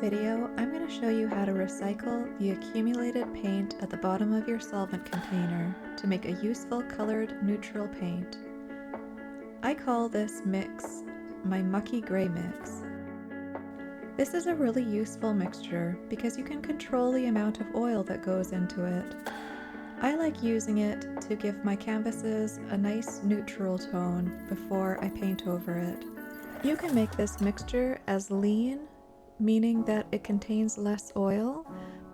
video, I'm going to show you how to recycle the accumulated paint at the bottom of your solvent container to make a useful colored neutral paint. I call this mix my Mucky Grey mix. This is a really useful mixture because you can control the amount of oil that goes into it. I like using it to give my canvases a nice neutral tone before I paint over it. You can make this mixture as lean, meaning that it contains less oil,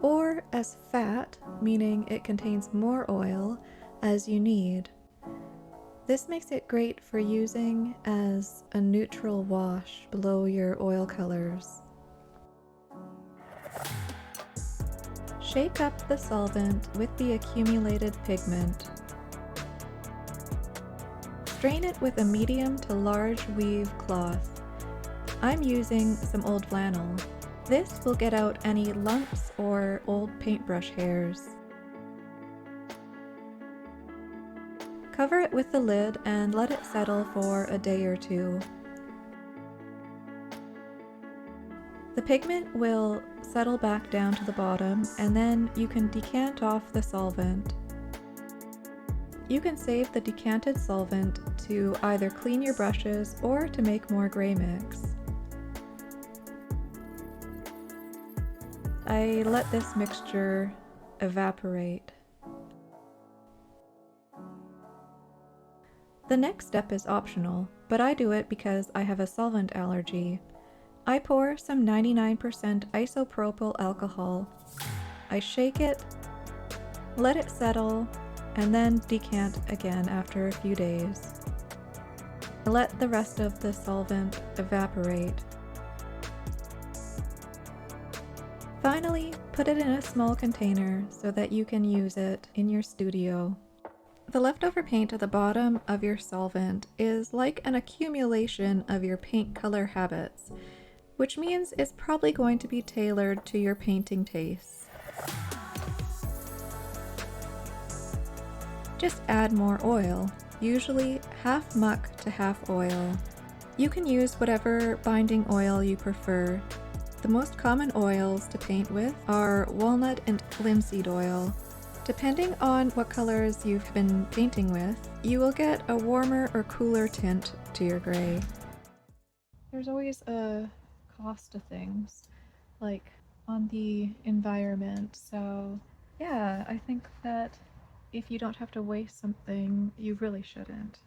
or as fat, meaning it contains more oil, as you need. This makes it great for using as a neutral wash below your oil colors. Shake up the solvent with the accumulated pigment. Strain it with a medium to large weave cloth. I'm using some old flannel. This will get out any lumps or old paintbrush hairs. Cover it with the lid and let it settle for a day or two. The pigment will settle back down to the bottom, and then you can decant off the solvent. You can save the decanted solvent to either clean your brushes or to make more gray mix. I let this mixture evaporate. The next step is optional, but I do it because I have a solvent allergy. I pour some 99% isopropyl alcohol. I shake it, let it settle, and then decant again after a few days. I let the rest of the solvent evaporate. Finally, put it in a small container so that you can use it in your studio. The leftover paint at the bottom of your solvent is like an accumulation of your paint color habits, which means it's probably going to be tailored to your painting tastes. Just add more oil, usually half muck to half oil. You can use whatever binding oil you prefer. The most common oils to paint with are walnut and linseed oil. Depending on what colors you've been painting with, you will get a warmer or cooler tint to your gray. There's always a cost to things, like on the environment, so yeah, I think that if you don't have to waste something, you really shouldn't.